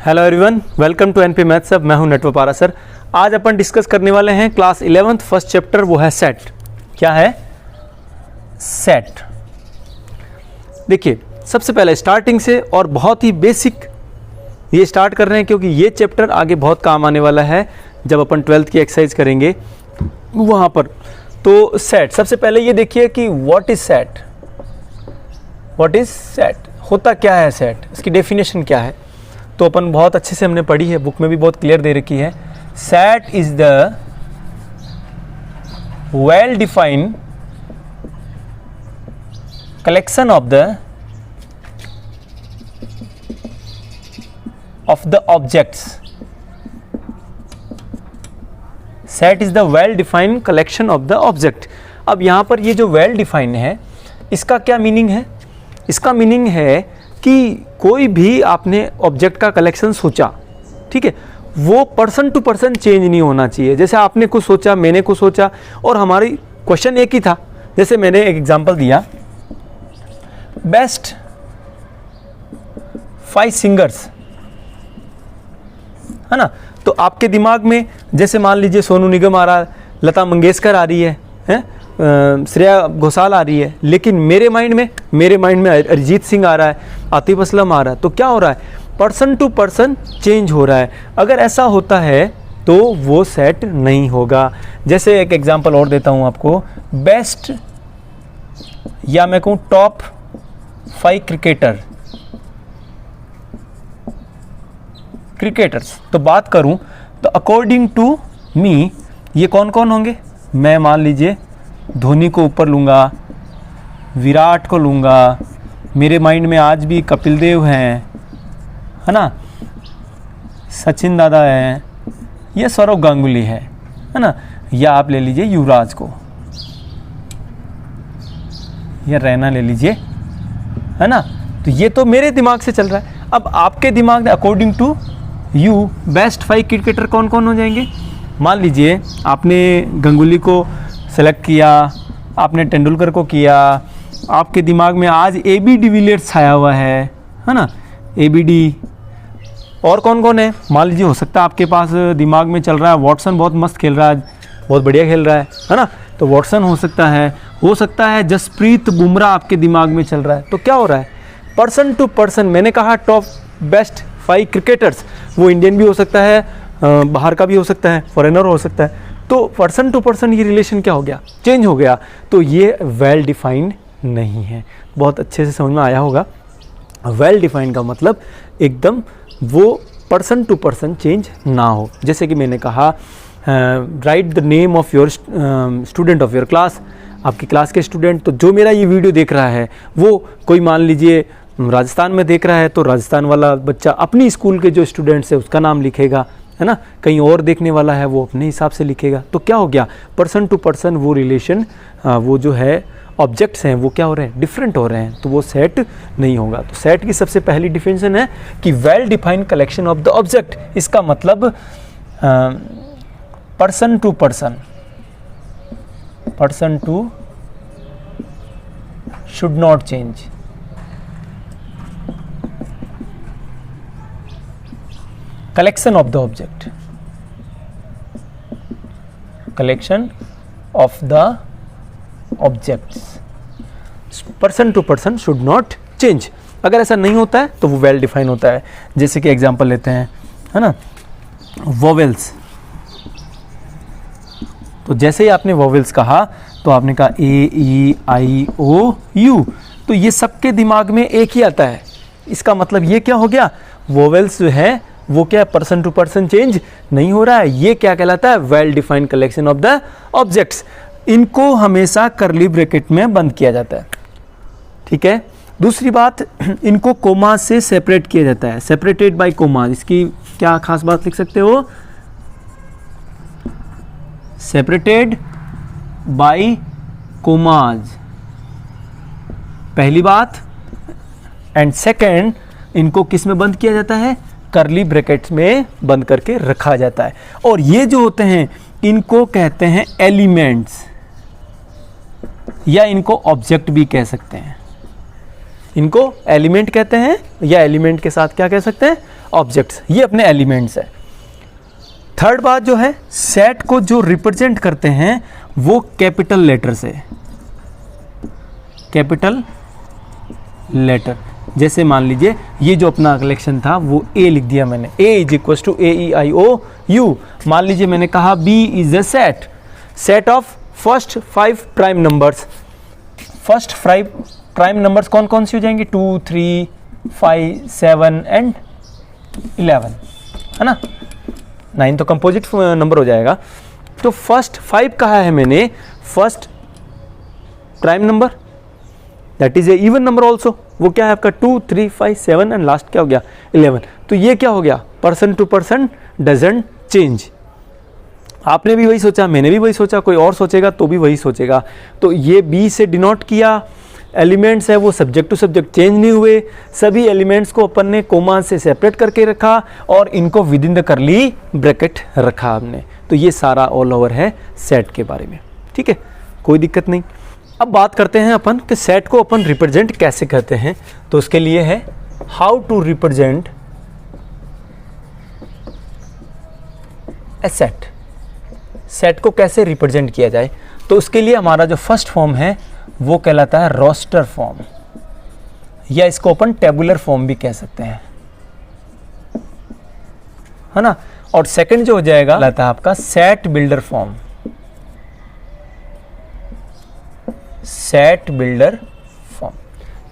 Hello everyone, welcome to NP maths. मैं हूं नटवर पारा सर। आज अपन डिस्कस करने वाले हैं क्लास 11th फर्स्ट चैप्टर, वो है सेट। क्या है? सेट। देखिए, सबसे पहले स्टार्टिंग से और बहुत ही बेसिक ये स्टार्ट कर रहे हैं, क्योंकि ये चैप्टर आगे बहुत काम आने वाला है जब अपन 12th की एक्सरसाइज करेंगे वहाँ पर। तो सेट, सबसे पहले ये देखिए कि what is set. What is set, होता क्या है सेट, इसकी डेफिनेशन क्या है। तो अपन बहुत अच्छे से हमने पढ़ी है, बुक में भी बहुत क्लियर दे रखी है। Set is the well defined collection of the objects. Set is the well defined collection of the object. अब यहां पर ये जो वेल डिफाइंड है, इसका क्या मीनिंग है? इसका मीनिंग है कि कोई भी आपने ऑब्जेक्ट का कलेक्शन सोचा, ठीक है, वो पर्सन टू पर्सन चेंज नहीं होना चाहिए। जैसे आपने कुछ सोचा, मैंने कुछ सोचा, और हमारी क्वेश्चन एक ही था। जैसे मैंने एक एग्जांपल दिया, बेस्ट 5 सिंगर्स, है ना। तो आपके दिमाग में जैसे मान लीजिए सोनू निगम आ रहा है, लता मंगेशकर आ रही है? श्रेया घोषाल आ रही है, लेकिन मेरे माइंड में अरिजीत सिंह आ रहा है, आतिफ असलम आ रहा है। तो क्या हो रहा है? पर्सन टू पर्सन चेंज हो रहा है। अगर ऐसा होता है तो वो सेट नहीं होगा। जैसे एक एग्जांपल और देता हूं आपको, बेस्ट या मैं कहूं टॉप 5 क्रिकेटर्स। तो बात करूं तो अकॉर्डिंग टू मी ये कौन कौन होंगे? मैं मान लीजिए धोनी को ऊपर लूँगा, विराट को लूँगा, मेरे माइंड में आज भी कपिल देव हैं, है ना, सचिन दादा हैं, या सौरव गांगुली है ना, या आप ले लीजिए युवराज को, या रैना ले लीजिए, है ना। तो ये तो मेरे दिमाग से चल रहा है। अब आपके दिमाग में according to you best 5 cricketer कौन कौन हो जाएंगे? मान लीजिए आपने गांगुली को सेलेक्ट किया, आपने तेंदुलकर को किया, आपके दिमाग में आज AB डिविलियर्स छाया हुआ है ना, ABD। और कौन कौन है? मान लीजिए हो सकता है आपके पास दिमाग में चल रहा है वॉटसन बहुत मस्त खेल रहा है, बहुत बढ़िया खेल रहा है ना, तो वॉटसन हो सकता है जसप्रीत बुमराह आपके दिमाग में चल रहा है। तो क्या हो रहा है? पर्सन टू पर्सन, मैंने कहा टॉप बेस्ट 5 क्रिकेटर्स, वो इंडियन भी हो सकता है, बाहर का भी हो सकता है, फॉरेनर हो सकता है। तो पर्सन टू पर्सन ये रिलेशन क्या हो गया? चेंज हो गया। तो ये वेल डिफाइंड नहीं है। बहुत अच्छे से समझ में आया होगा। वेल डिफाइंड का मतलब एकदम वो पर्सन टू पर्सन चेंज ना हो। जैसे कि मैंने कहा, right the name of your student of your class, आपकी क्लास के स्टूडेंट। तो जो मेरा ये वीडियो देख रहा है वो कोई मान लीजिए राजस्थान में देख रहा है, तो राजस्थान वाला बच्चा अपनी स्कूल के जो स्टूडेंट्स है उसका नाम लिखेगा, है ना। कहीं और देखने वाला है वो अपने हिसाब से लिखेगा। तो क्या हो गया? पर्सन टू पर्सन वो रिलेशन, वो जो है ऑब्जेक्ट्स हैं वो क्या हो रहे हैं? डिफरेंट हो रहे हैं। तो वो सेट नहीं होगा। तो सेट की सबसे पहली डिफिनेशन है कि well defined collection of the object. इसका मतलब person to person should not change. Collection of the object, collection of the objects, person to person should not change। अगर ऐसा नहीं होता है तो वो वेल डिफाइन होता है। जैसे कि एग्जांपल लेते हैं, है ना, वोवेल्स। तो जैसे ही आपने वोवेल्स कहा तो आपने कहा A, E, I, O, U, तो ये सबके दिमाग में एक ही आता है। इसका मतलब ये क्या हो गया? वोवेल्स जो है वो क्या पर्सन टू पर्सन चेंज नहीं हो रहा है। ये क्या कहलाता है? Well defined collection of the objects. इनको हमेशा कर्ली ब्रैकेट में बंद किया जाता है, ठीक है। दूसरी बात, इनको कोमा से सेपरेट किया जाता है, सेपरेटेड बाय कोमा। इसकी क्या खास बात लिख सकते हो? सेपरेटेड बाय कोमाज, पहली बात। एंड सेकेंड, इनको किस में बंद किया जाता है? कर्ली ब्रैकेट्स में बंद करके रखा जाता है। और ये जो होते हैं इनको कहते हैं एलिमेंट्स, या इनको ऑब्जेक्ट भी कह सकते हैं। इनको एलिमेंट कहते हैं, या एलिमेंट के साथ क्या कह सकते हैं, ऑब्जेक्ट्स। ये अपने एलिमेंट्स है। थर्ड बात जो है, सेट को जो रिप्रेजेंट करते हैं वो कैपिटल लेटर से, कैपिटल लेटर। जैसे मान लीजिए ये जो अपना कलेक्शन था वो ए लिख दिया मैंने, A is equal to AEIOU। मान लीजिए मैंने कहा B is a set, set of first 5 prime numbers. First 5 prime numbers कौन कौन सी हो जाएंगे, 2, 3, 5, 7 एंड 11, है ना। 9 तो कंपोजिट नंबर हो जाएगा। तो फर्स्ट 5 कहा है मैंने, first prime number that is a even number also. वो क्या है आपका 2, 3, 5, 7 एंड लास्ट क्या हो गया 11। तो ये क्या हो गया, person to person doesn't change. आपने भी वही सोचा, मैंने भी वही सोचा, कोई और सोचेगा तो भी वही सोचेगा। तो ये बी से डिनोट किया, एलिमेंट्स है वो सब्जेक्ट टू सब्जेक्ट चेंज नहीं हुए, सभी एलिमेंट्स को अपन ने कोमा से सेपरेट करके रखा और इनको विद इन द करली ब्रैकेट रखा हमने। तो ये सारा ऑल ओवर है सेट के बारे में, ठीक है, कोई दिक्कत नहीं। अब बात करते हैं अपन कि सेट को अपन रिप्रेजेंट कैसे करते हैं। तो उसके लिए है how to represent a set. Set को कैसे रिप्रेजेंट किया जाए, तो उसके लिए हमारा जो फर्स्ट फॉर्म है वो कहलाता है रोस्टर फॉर्म, या इसको अपन टेबुलर फॉर्म भी कह सकते हैं, है ना। और सेकंड जो हो जाएगा कहलाता है आपका set builder form, set builder form.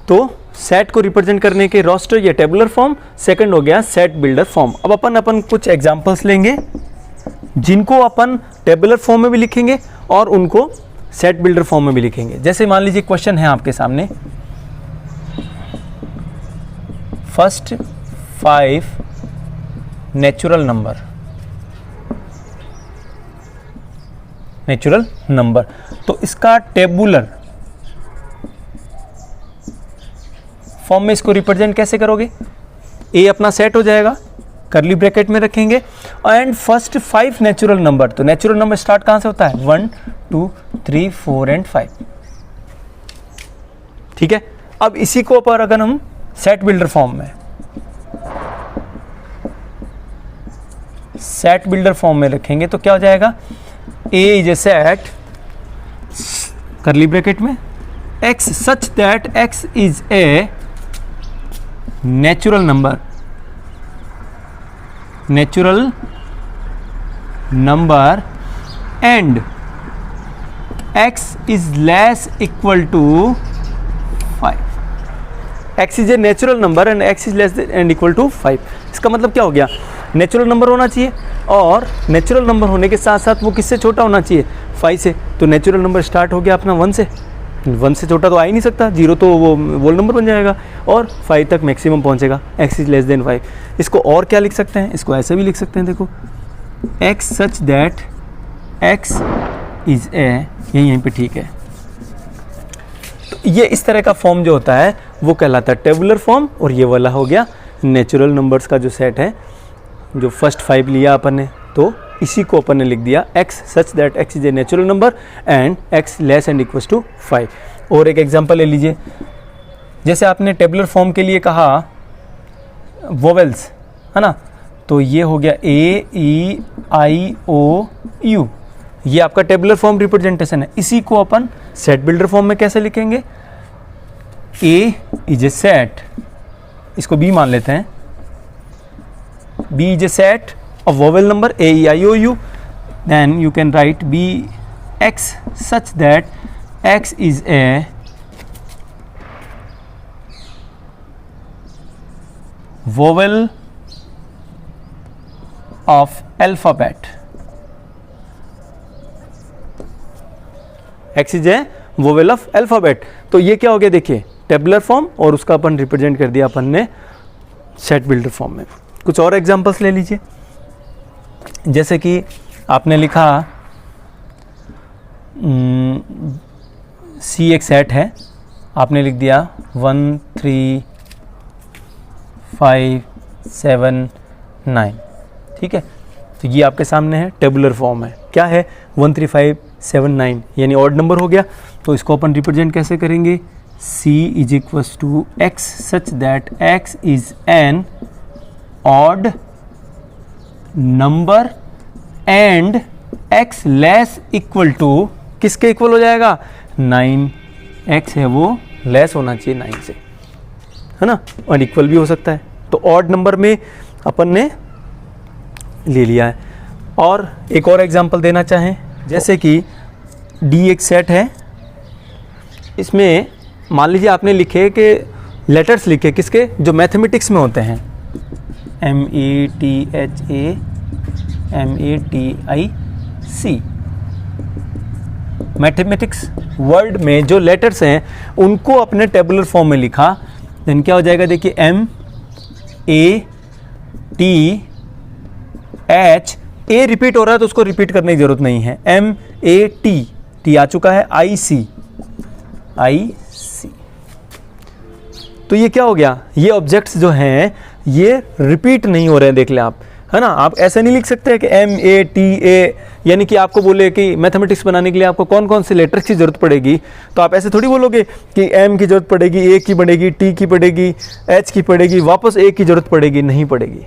तो सेट को रिप्रेजेंट करने के रोस्टर या टेबुलर फॉर्म, सेकंड हो गया सेट बिल्डर फॉर्म। अब अपन कुछ एग्जांपल्स लेंगे जिनको अपन टेबुलर फॉर्म में भी लिखेंगे और उनको सेट बिल्डर फॉर्म में भी लिखेंगे। जैसे मान लीजिए क्वेश्चन है आपके सामने, first 5 natural number, natural number. तो इसका टेबुलर फॉर्म में इसको रिप्रेजेंट कैसे करोगे, ए अपना सेट हो जाएगा, करली ब्रैकेट में रखेंगे, एंड फर्स्ट 5 नेचुरल नंबर। तो नेचुरल नंबर स्टार्ट कहां से होता है, 1, 2, 3, 4 एंड 5, ठीक है। अब इसी को पर अगर हम सेट बिल्डर फॉर्म में, सेट बिल्डर फॉर्म में रखेंगे तो क्या हो जाएगा, A is a set, curly bracket में, x such that x is a natural number, natural number and x is less equal to 5। x is a natural number and x is less and equal to 5। इसका मतलब क्या हो गया, natural number होना चाहिए और natural number होने के साथ साथ वो किससे छोटा होना चाहिए, 5 से। तो नेचुरल नंबर स्टार्ट हो गया अपना 1 से, 1 से छोटा तो आ ही नहीं सकता, 0 तो वो वोल नंबर बन जाएगा और 5 तक मैक्सिमम पहुंचेगा, x इज लेस देन 5। इसको और क्या लिख सकते हैं, इसको ऐसे भी लिख सकते हैं, देखो x such that x is ए, यहीं पे ठीक है। तो ये इस तरह का फॉर्म जो होता है वो कहलाता है टेबुलर फॉर्म, और ये वाला हो गया नेचुरल नंबर्स का जो सेट है, जो फर्स्ट 5 लिया अपन ने, तो इसी को अपन ने लिख दिया x such that x is a natural number and x less and equals to 5। और एक एग्जांपल ले लीजिए, जैसे आपने टेबुलर फॉर्म के लिए कहा वोवेल्स, है ना, तो ये हो गया AEIOU, ये आपका टेबुलर फॉर्म रिप्रेजेंटेशन है। इसी को अपन सेट बिल्डर फॉर्म में कैसे लिखेंगे, A इज ए सेट, इसको B मान लेते हैं, B is a set of vowel number AEIOU, then you can write B X such that X is a vowel of alphabet। X is a vowel of alphabet। तो ये क्या हो गया, देखिए टेबुलर फॉर्म, और उसका अपन रिप्रेजेंट कर दिया अपन ने सेट बिल्डर फॉर्म में। कुछ और एग्जांपल्स ले लीजिए, जैसे कि आपने लिखा C एक सेट है, आपने लिख दिया 1 3 5 7 9, ठीक है। तो ये आपके सामने है, टेबुलर फॉर्म है, क्या है 1 3 5 7 9, यानी ऑड नंबर हो गया। तो इसको अपन रिप्रेजेंट कैसे करेंगे, C is equals to x such that x is an odd number and x less equal to किसके इक्वल हो जाएगा 9, x है वो लेस होना चाहिए 9 से, है ना, और इक्वल भी हो सकता है। तो ऑड नंबर में अपन ने ले लिया है। और एक और एग्जांपल देना चाहें, जैसे कि D एक सेट है, इसमें मान लीजिए आपने लिखे कि लेटर्स लिखे किसके, जो मैथमेटिक्स में होते हैं, MATHAMATIC, मैथमेटिक्स वर्ड में जो लेटर्स हैं उनको अपने टेबुलर फॉर्म में लिखा, देन क्या हो जाएगा, देखिए MATH, ए रिपीट हो रहा है तो उसको रिपीट करने की जरूरत नहीं है, MAT, टी आ चुका है, IC, तो ये क्या हो गया, ये ऑब्जेक्ट्स जो हैं ये रिपीट नहीं हो रहे हैं, देख लें आप, है ना। आप ऐसे नहीं लिख सकते कि MATA, यानी कि आपको बोले कि मैथमेटिक्स बनाने के लिए आपको कौन कौन से लेटर्स की ज़रूरत पड़ेगी, तो आप ऐसे थोड़ी बोलोगे कि M की ज़रूरत पड़ेगी, A की पड़ेगी, T की पड़ेगी, H की पड़ेगी, वापस A की ज़रूरत पड़ेगी, नहीं पड़ेगी।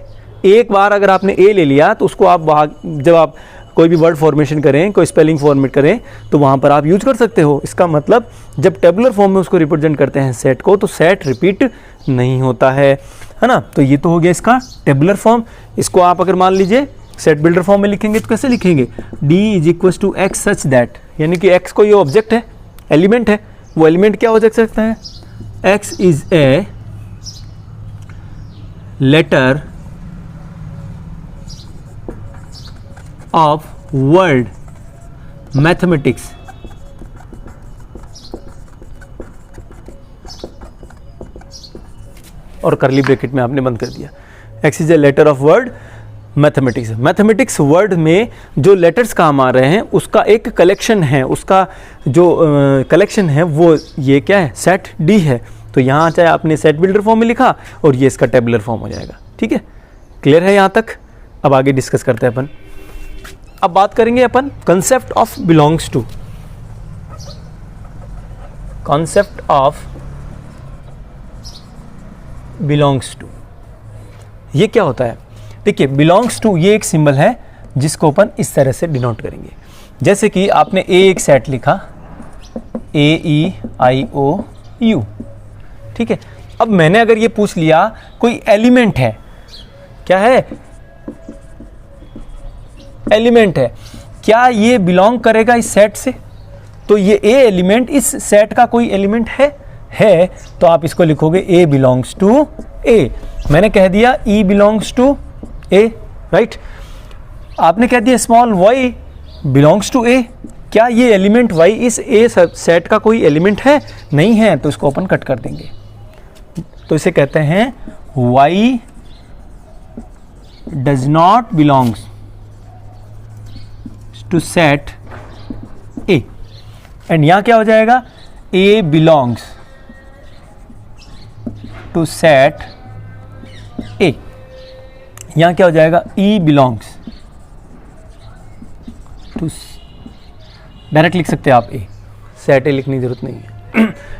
एक बार अगर आपने A ले लिया तो उसको आप जब आप कोई भी वर्ड फॉर्मेशन करें, कोई स्पेलिंग फॉर्मेट करें, तो वहाँ पर आप यूज कर सकते हो। इसका मतलब जब टेबुलर फॉर्म में उसको रिप्रेजेंट करते हैं सेट को, तो सेट रिपीट नहीं होता है ना। तो ये तो हो गया इसका टेबुलर फॉर्म। इसको आप अगर मान लीजिए सेट बिल्डर फॉर्म में लिखेंगे तो कैसे लिखेंगे, D is equal to x such that, यानी कि x को ये ऑब्जेक्ट है, एलिमेंट है, वो एलिमेंट क्या हो सकता है, x is a letter of word mathematics और करली ब्रैकेट में आपने बंद कर दिया, x is a letter of word mathematics. Mathematics word में जो लेटर्स काम आ रहे हैं उसका एक कलेक्शन है, उसका जो कलेक्शन है वो ये क्या है, सेट D है। तो यहाँ चाहे आपने सेट बिल्डर फॉर्म में लिखा और ये इसका टेबुलर फॉर्म हो जाएगा। ठीक है, क्लियर है यहाँ तक। अब आगे डिस्कस करते हैं अपन। अब बात करेंगे अपन concept of belongs to. Concept of belongs to ये क्या होता है, देखिए बिलोंग्स टू ये एक सिंबल है जिसको अपन इस तरह से डिनोट करेंगे। जैसे कि आपने A एक सेट लिखा, AEIOU, ठीक है। अब मैंने अगर ये पूछ लिया कोई एलिमेंट है, क्या है, एलिमेंट है, क्या ये बिलोंग करेगा इस सेट से, तो ये A एलिमेंट इस सेट का कोई एलिमेंट है, तो आप इसको लिखोगे A बिलोंग्स टू A। मैंने कह दिया E belongs to A, right. आपने कह दिया small y belongs to A, क्या ये एलिमेंट y इस A सेट का कोई एलिमेंट है, नहीं है, तो इसको अपन कट कर देंगे। तो इसे कहते हैं y does not belongs to set A, and यहां क्या हो जाएगा, A belongs to set A, यहां क्या हो जाएगा, E बिलोंग्स टू, डायरेक्ट लिख सकते हैं आप A, सेट A लिखने की जरूरत नहीं है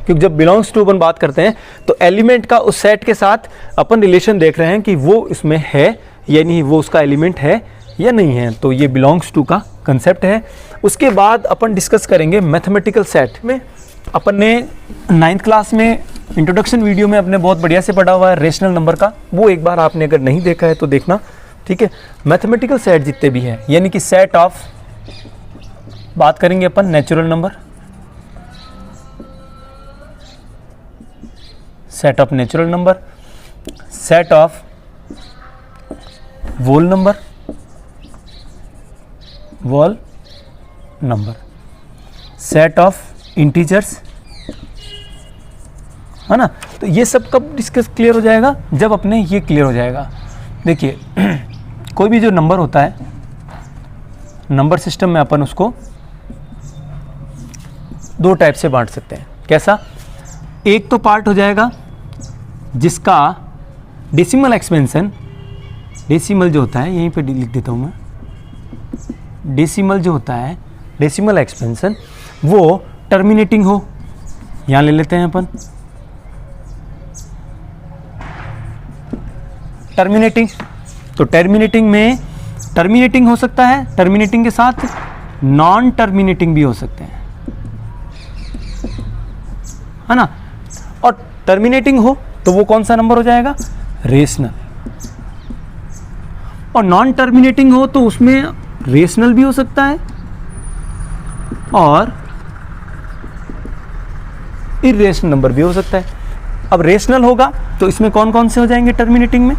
क्योंकि जब बिलोंग्स टू अपन बात करते हैं तो एलिमेंट का उस सेट के साथ अपन रिलेशन देख रहे हैं कि वो इसमें है या नहीं, वो उसका एलिमेंट है या नहीं है, तो ये बिलोंग्स टू का कंसेप्ट है। उसके बाद अपन डिस्कस करेंगे मैथमेटिकल सेट में। अपन ने 9th क्लास में इंट्रोडक्शन वीडियो में अपने बहुत बढ़िया से पढ़ा हुआ है रेशनल नंबर का, वो एक बार आपने अगर नहीं देखा है तो देखना, ठीक है। मैथमेटिकल सेट जितने भी हैं, यानी कि सेट ऑफ, बात करेंगे अपन natural number, set of natural number, set of whole number, whole number, set of integers, है ना। तो ये सब कब डिस्कस क्लियर हो जाएगा, जब अपने ये क्लियर हो जाएगा। देखिए कोई भी जो नंबर होता है, नंबर सिस्टम में अपन उसको दो टाइप से बांट सकते हैं। कैसा, एक तो पार्ट हो जाएगा जिसका डेसिमल एक्सपेंशन, डेसिमल जो होता है, यहीं पे लिख देता हूँ मैं, डेसिमल जो होता है, डेसिमल एक्सपेंशन वो टर्मिनेटिंग हो, यहां ले लेते हैं अपन टर्मिनेटिंग। तो टर्मिनेटिंग में टर्मिनेटिंग हो सकता है, टर्मिनेटिंग के साथ नॉन टर्मिनेटिंग भी हो सकते हैं, है ना। और टर्मिनेटिंग हो तो वो कौन सा नंबर हो जाएगा, रेशनल। और नॉन टर्मिनेटिंग हो तो उसमें रेशनल भी हो सकता है और इरेशनल नंबर भी हो सकता है। अब रेशनल होगा तो इसमें कौन कौन से हो जाएंगे टर्मिनेटिंग में,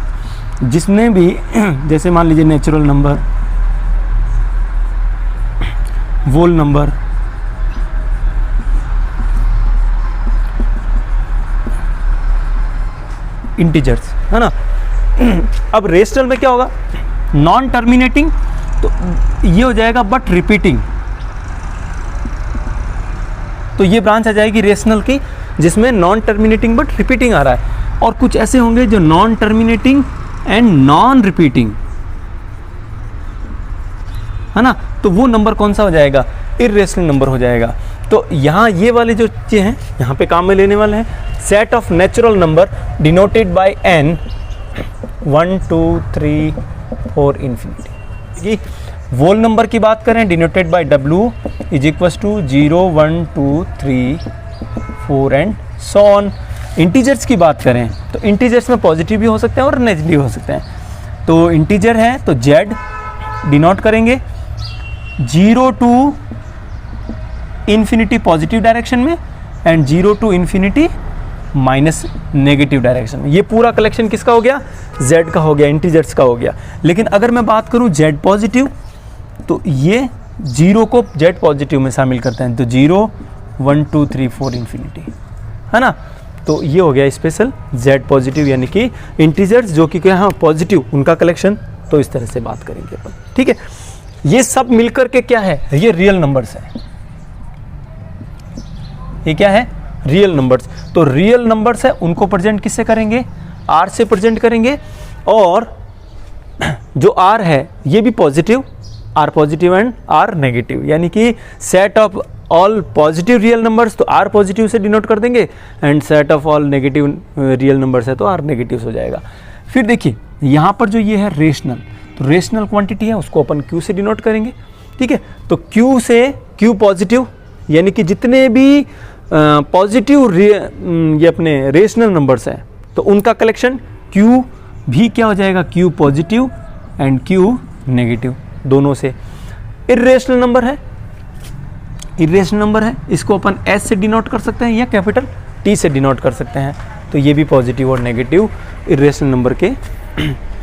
जिसमें भी जैसे मान लीजिए natural number, whole number, integers, है ना। अब रेशनल में क्या होगा, नॉन टर्मिनेटिंग तो ये हो जाएगा बट रिपीटिंग, तो ये ब्रांच आ जाएगी रेशनल की जिसमें नॉन टर्मिनेटिंग बट रिपीटिंग आ रहा है। और कुछ ऐसे होंगे जो non terminating and non repeating, है ना। तो वो नंबर कौन सा हो जाएगा, इरेशनल नंबर हो जाएगा। तो यहाँ ये वाले जो चीज़ें हैं यहाँ पे काम में लेने वाले हैं, set of natural number denoted by n 1 2 3 4 infinity. Whole number की बात करें denoted by w is equals to 0 1 2 3 4 and so on. Integers की बात करें तो इंटीजर्स में पॉजिटिव भी हो सकते हैं और नेगेटिव हो सकते हैं। तो इंटीजर है तो z डिनोट करेंगे 0 टू इन्फिनिटी पॉजिटिव डायरेक्शन में and 0 to infinity minus negative direction में। ये पूरा कलेक्शन किसका हो गया, z का हो गया, इंटीजर्स का हो गया। लेकिन अगर मैं बात करूं z पॉजिटिव तो ये 0 को z पॉजिटिव में शामिल करते हैं, तो 0 1 2 3 4 इन्फिनिटी, है ना। तो ये हो गया स्पेशल z पॉजिटिव, यानी कि इंटीजर्स जो कि क्या है पॉजिटिव, उनका कलेक्शन। तो इस तरह से बात करेंगे अपन, ठीक है। ये सब मिलकर के क्या है, ये रियल नंबर्स है। ये क्या है, रियल नंबर्स। तो रियल नंबर्स है उनको प्रेजेंट किससे करेंगे, r से प्रेजेंट करेंगे। और जो r है ये भी positive, r positive and r negative, यानी कि set of all positive real numbers तो r पॉजिटिव से डिनोट कर देंगे and set of all negative real numbers है तो r नेगेटिव हो जाएगा। फिर देखिए यहाँ पर जो ये है रेशनल, तो रेशनल क्वांटिटी है उसको अपन q से डिनोट करेंगे, ठीक है। तो q से q पॉजिटिव, यानी कि जितने भी पॉजिटिव ये अपने रेशनल नंबर्स हैं तो उनका कलेक्शन q भी क्या हो जाएगा, q positive and q negative दोनों से। इरेशनल नंबर है, इरेशनल नंबर है इसको अपन s से डिनोट कर सकते हैं या कैपिटल T से डिनोट कर सकते हैं। तो ये भी पॉजिटिव और नेगेटिव इरेशनल नंबर के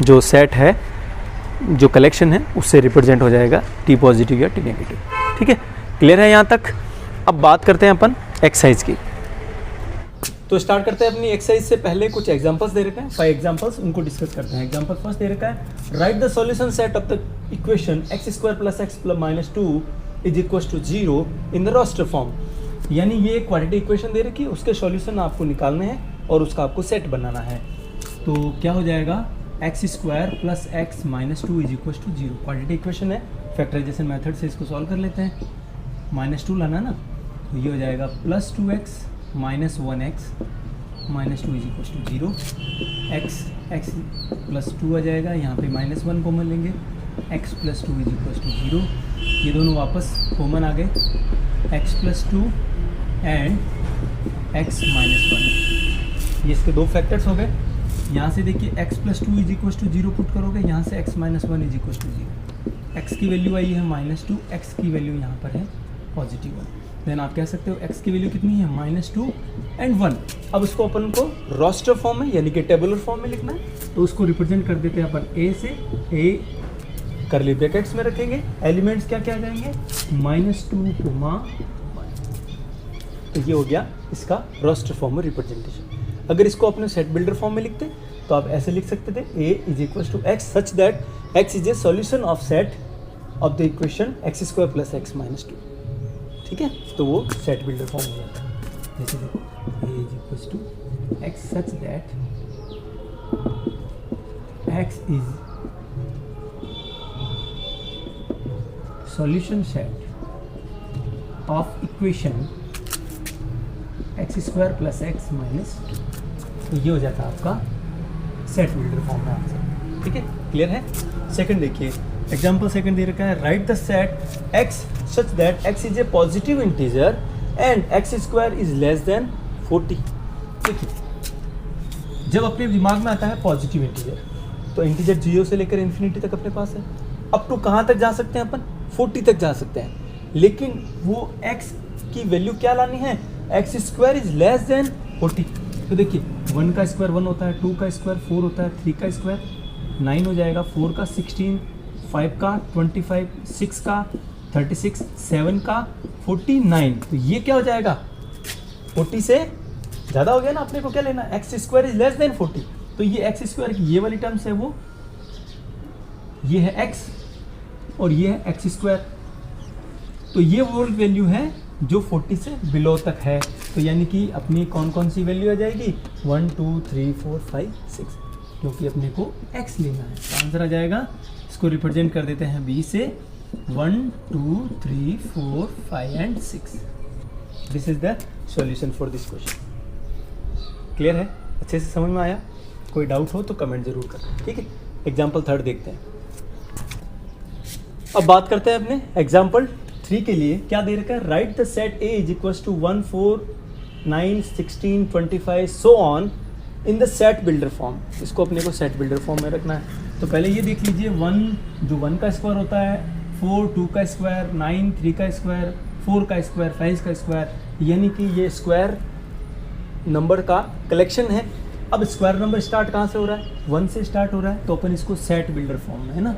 जो सेट है, जो कलेक्शन है उससे रिप्रेजेंट हो जाएगा T पॉजिटिव या T नेगेटिव, ठीक है। क्लियर है यहाँ तक। अब बात करते हैं अपन एक्सरसाइज की। तो स्टार्ट करते हैं अपनी एक्सरसाइज से पहले कुछ एग्जांपल्स दे रखे हैं, 5 एग्जांपल्स, उनको डिस्कस करते हैं। एग्जांपल फर्स्ट दे रखा है, write the solution set of the equation x² + x + -2 is equal to 0 in the roster form. यानी ये क्वाड्रेटिक इक्वेशन दे रखी है, उसके सॉल्यूशन आपको निकालने हैं और उसका आपको सेट बनाना है। तो क्या हो जाएगा, x² + x - 2 is equal to 0। Quadratic equation है, फैक्टराइजेशन मेथड से इसको सॉल्व कर लेते हैं। -2 लाना ना, तो ये हो जाएगा +2x - 1x -2 is equal to 0। x +2 आ जाएगा, यहाँ पे -1 कॉमन लेंगे, x + 2 इज इक्वल टू 0। ये दोनों वापस कॉमन आ गए, x + 2 एंड x - 1। ये इसके दो फैक्टर्स हो गए। यहाँ से देखिए x + 2 is equal to 0 put करोगे, यहाँ से x - 1 is equal to 0। x की वैल्यू आई है -2, x की वैल्यू यहाँ पर है पॉजिटिव 1। देन आप कह सकते हो x की वैल्यू कितनी है, -2 एंड 1। अब इसको अपन को रोस्टर फॉर्म में यानी कि टेबुलर फॉर्म में लिखना है, तो उसको रिप्रेजेंट कर देते हैं अपन a से। a करली ब्रैकेट्स में रखेंगे, एलिमेंट्स क्या क्या आ जाएंगे, -2, 1। तो ये हो गया इसका रोस्टर फॉर्म में रिप्रेजेंटेशन। अगर इसको अपने सेट बिल्डर फॉर्म में लिखते तो आप ऐसे लिख सकते थे, a = x such that x is A solution of set of the equation x² + x - 2, ठीक है। तो वो सेट बिल्डर फॉर्म हो जाता है। जैसे देखो a = x such that x is solution set of equation x square plus x minus 2। तो ये हो जाता है आपका सेट बिल्डर फॉर्म में आंसर। ठीक है, क्लियर है। सेकंड देखिए, एग्जांपल सेकंड दे रखा है, write the set x such that x is A positive integer and x square is less than 40। देखिए, जब अपने दिमाग में आता है पॉजिटिव इंटीजर, तो इंटीजर 0 से लेकर इन्फिनिटी तक अपने पास है। अप टू कहाँ तक जा सकते हैं अपन? 40 तक जा सकते हैं। लेकिन वो x की वैल्यू क्या लानी है? X square is less than 40। तो देखिए, 1 का स्क्वायर 1 होता है, 2 का स्क्वायर 4 होता है, 3 का स्क्वायर 9 हो जाएगा, 4 का 16, 5 का 25, 6 का 36, 7 का 49। तो ये क्या हो जाएगा? 40 से ज़्यादा हो गया ना। अपने को क्या लेना? X square is less than 40। तो ये एक्स स्क्वायर की ये वाली टर्म्स है, वो ये है एक्स और ये है एक्स स्क्वायर। तो ये वो वैल्यू है जो 40 से बिलो तक है। तो यानी कि अपनी कौन कौन सी वैल्यू आ जाएगी? 1 2 3 4 5 6, क्योंकि अपने को x लेना है। तो आंसर आ जाएगा, इसको रिप्रेजेंट कर देते हैं b से, 1 2 3 4 5 and 6। This is the solution for this question. Clear है? अच्छे से समझ में आया? कोई डाउट हो तो कमेंट जरूर करें। ठीक है, एग्जाम्पल 3 देखते हैं। अब बात करते हैं अपने एग्जाम्पल 3 के लिए। क्या दे रखा है? Write the set A is equal to 1 4 9 16 25 so on in the set builder form. इसको अपने को सेट बिल्डर फॉर्म में रखना है। तो पहले ये देख लीजिए, 1 जो 1 का स्क्वायर होता है, 4 2 का स्क्वायर, 9 3 का स्क्वायर, 4 का स्क्वायर, 5 का स्क्वायर, यानी कि ये स्क्वायर नंबर का कलेक्शन है। अब स्क्वायर नंबर स्टार्ट कहाँ से हो रहा है? 1 से स्टार्ट हो रहा है। तो अपन इसको सेट बिल्डर फॉर्म में, है ना,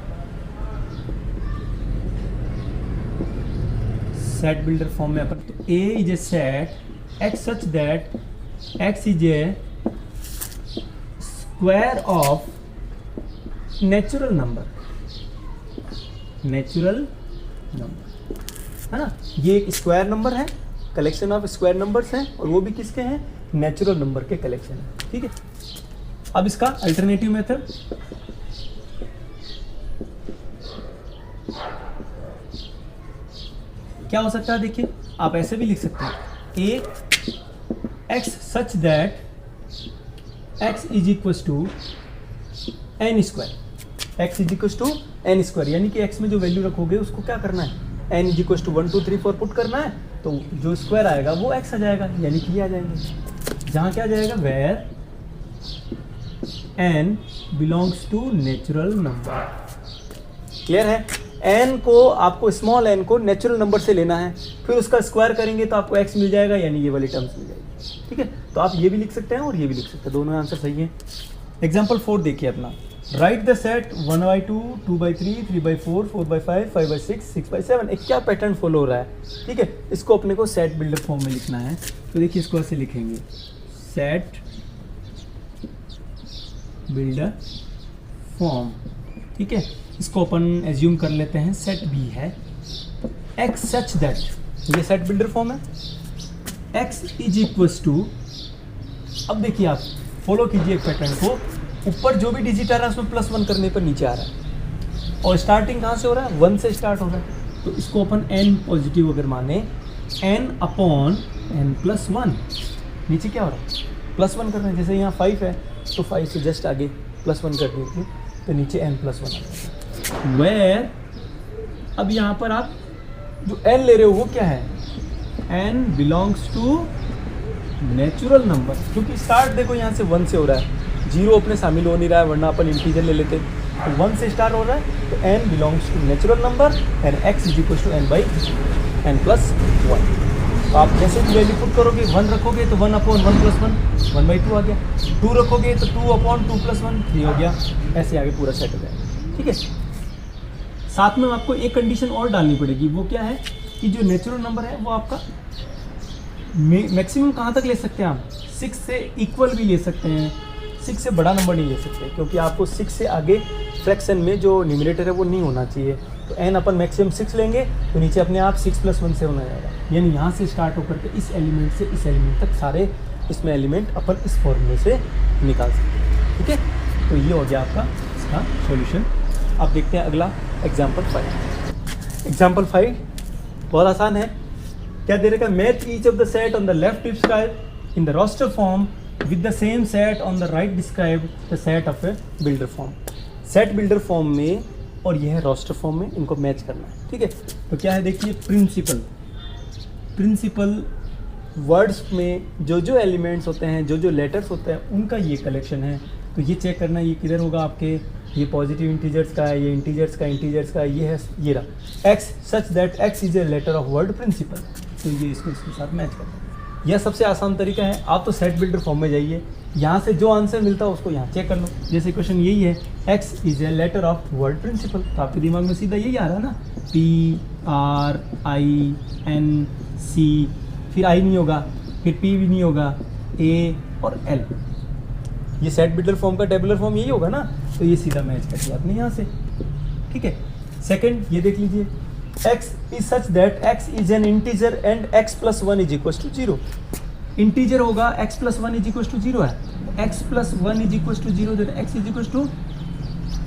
सेट बिल्डर फॉर्म में अपन, तो A is a set x such that x is A square of natural number, है ना। ये एक स्क्वायर नंबर है, कलेक्शन ऑफ स्क्वायर नंबर्स हैं, और वो भी किसके हैं? नेचुरल नंबर के कलेक्शन है। ठीक है, अब इसका अल्टरनेटिव मेथड, क्या हो सकता है? देखिए, आप ऐसे भी लिख सकते हैं, a x such that x is equal to n square, x is equal to n square, यानी कि x में जो वैल्यू रखोगे उसको क्या करना है? n is equal to 1 2 3 4 put करना है, तो जो स्क्वायर आएगा वो x आ जाएगा, यानी कि ये आ जाएंगे। जहाँ क्या आ जाएगा? Where n belongs to natural number. Clear है? n को, आपको स्मॉल n को नेचुरल नंबर से लेना है, फिर उसका स्क्वायर करेंगे तो आपको x मिल जाएगा, यानी ये वाली टर्म्स मिल जाएगी। ठीक है, तो आप ये भी लिख सकते हैं और ये भी लिख सकते हैं, दोनों आंसर सही है। एग्जाम्पल 4 देखिए अपना, राइट द सेट 1/2 2/3 3/4 4/5 5/6 6/7। एक क्या पैटर्न फॉलो हो रहा है? ठीक है, इसको अपने को सेट बिल्डर फॉर्म में लिखना है। तो देखिए, इसको ऐसे लिखेंगे, सेट बिल्डर फॉर्म। ठीक है, इसको अपन एज्यूम कर लेते हैं सेट B है, x सच दैट, ये सेट बिल्डर फॉर्म है, x इज इक्वल टू, अब देखिए आप फॉलो कीजिए एक पैटर्न को, ऊपर जो भी डिजिट आ रहा है उसमें +1 करने पर नीचे आ रहा है, और स्टार्टिंग कहाँ से हो रहा है? 1 से स्टार्ट हो रहा है। तो इसको अपन n पॉजिटिव अगर माने, n/n+1, नीचे क्या हो रहा है? +1 कर रहे हैं। जैसे यहाँ 5 है तो 5 से जस्ट आगे +1 कर दीजिए, तो नीचे n+1 आ जाएगा। वेयर, अब यहाँ पर आप जो n ले रहे हो वो क्या है? n belongs to natural number, क्योंकि स्टार्ट देखो यहाँ से 1 से हो रहा है, 0 अपने शामिल हो नहीं रहा है, वरना अपन इंटीजर ले लेते। तो 1 से स्टार्ट हो रहा है, तो n belongs to natural number and x is equal to n/n+1। तो आप जैसे भी वैल्यू पुट करोगे, 1 रखोगे तो 1/1+1 1/2 आ गया, 2 रखोगे तो 2/2+1 3 हो गया, ऐसे आगे पूरा सेट हो जाएगा। ठीक है, साथ में आपको एक कंडीशन और डालनी पड़ेगी, वो क्या है कि जो नेचुरल नंबर है वो आपका मैक्सिमम कहाँ तक ले सकते हैं आप? 6 से इक्वल भी ले सकते हैं, 6 से बड़ा नंबर नहीं ले सकते, क्योंकि आपको 6 से आगे फ्रैक्शन में जो न्यूमरेटर है वो नहीं होना चाहिए। तो n अपन मैक्सिमम 6 लेंगे, तो नीचे अपने आप 6+1 से होना जाएगा, यानी यहाँ से स्टार्ट होकर के इस एलिमेंट से इस एलिमेंट तक सारे इसमें एलिमेंट अपन इस फॉर्मूले से निकाल सकते हैं। ठीक है, तो ये हो गया आपका इसका सॉल्यूशन। अब देखते हैं अगला एग्जाम्पल 5। एग्जाम्पल 5 बहुत आसान है। क्या दे रखा है, match each of the set on the left describe in the roster form with the same set on the right describe the set of a builder form. Set builder form में और यह है रोस्टर फॉर्म में, इनको match करना है, ठीक है। तो क्या है देखिए, प्रिंसिपल वर्ड्स में जो जो एलिमेंट्स होते हैं, जो जो लेटर्स होते हैं, उनका ये कलेक्शन है। तो ये चेक करना, ये किधर होगा आपके, ये पॉजिटिव इंटीजर्स का है, ये इंटीजर्स का ये है, ये रहा x such that x is a letter of word principal. तो ये इसको इसके साथ मैच करना है। यह सबसे आसान तरीका है। आप तो सेट बिल्डर फॉर्म में जाइए, यहाँ से जो आंसर मिलता है उसको यहाँ चेक कर लो। जैसे क्वेश्चन यही है, x is a letter of word principal, तो आपके दिमाग में सीधा यही आ रहा है ना, PRINC, फिर आई नहीं होगा, फिर पी भी नहीं होगा, ए और एल। ये सेट बिल्डर फॉर्म का टेबुलर फॉर्म यही होगा ना, तो ये सीधा मैच कर दिया आपने यहाँ से, ठीक है। सेकंड ये देख लीजिए, x is such that x is an integer and x plus 1 is equal to 0। Integer होगा, x plus 1 is equal to 0 है, x plus 1 is equal to 0, that x is equal to,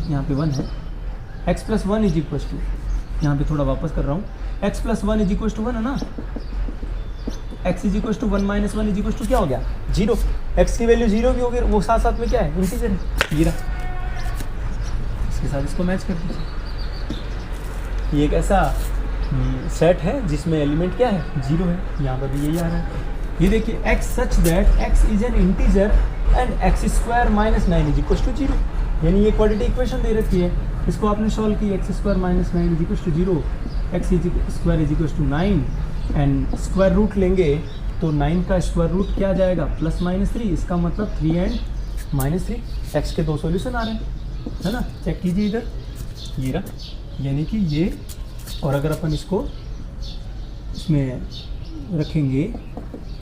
यहाँ पे 1 है, x plus 1 is equal to, यहाँ पे थोड़ा वापस कर रहा हूँ, x plus 1 is equal to 1 है ना, x is equal to 1 minus 1 is equal to क्या हो गया, 0। x की वैल्यू 0 भी होगी, वो साथ साथ में क्या है, इंटीजर है, जीरा। इसके साथ इसको मैच कर दीजिए। ये एक ऐसा सेट है जिसमें एलिमेंट क्या है, 0 है, यहाँ पर भी यही आ रहा है। ये देखिए, x such that x is an integer and x square minus 9 is equal to 0, यानी ये क्वाड्रेटिक इक्वेशन दे रखी है, इसको आपने सॉल्व की, x square minus 9 is equal to 0, x square is equal to 9 and square root लेंगे तो 9 का स्क्वायर रूट क्या आ जाएगा, प्लस माइनस 3, इसका मतलब 3 एंड माइनस 3, x के 2 सॉल्यूशन आ रहे हैं, है ना। चेक कीजिए इधर, ये रहा, यानी कि ये, और अगर अपन इसको इसमें रखेंगे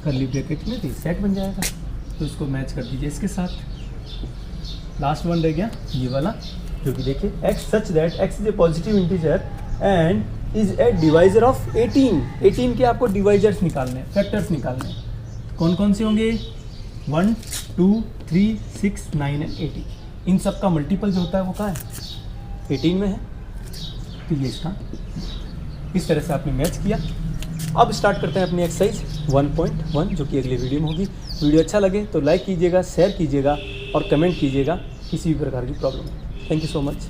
कर्ली ब्रैकेट में तो सेट बन जाएगा। तो इसको मैच कर दीजिए इसके साथ। लास्ट वन रह गया ये वाला, जो कि देखिए, x such that x is A positive integer and is a divisor of 18। 18 के आपको डिवाइजर्स निकालने हैं, फैक्टर्स निकालने हैं। तो कौन कौन से होंगे, 1 2 3 6 9 एंड 18। इन सब का मल्टीपल जो होता है वो कहाँ है, 18 में है। तो ये इसका इस तरह से आपने मैच किया। अब स्टार्ट करते हैं अपनी एक्सरसाइज 1.1, जो कि अगले वीडियो में होगी। वीडियो अच्छा लगे तो लाइक कीजिएगा, शेयर कीजिएगा और कमेंट कीजिएगा किसी भी प्रकार की प्रॉब्लम है। Thank you so much.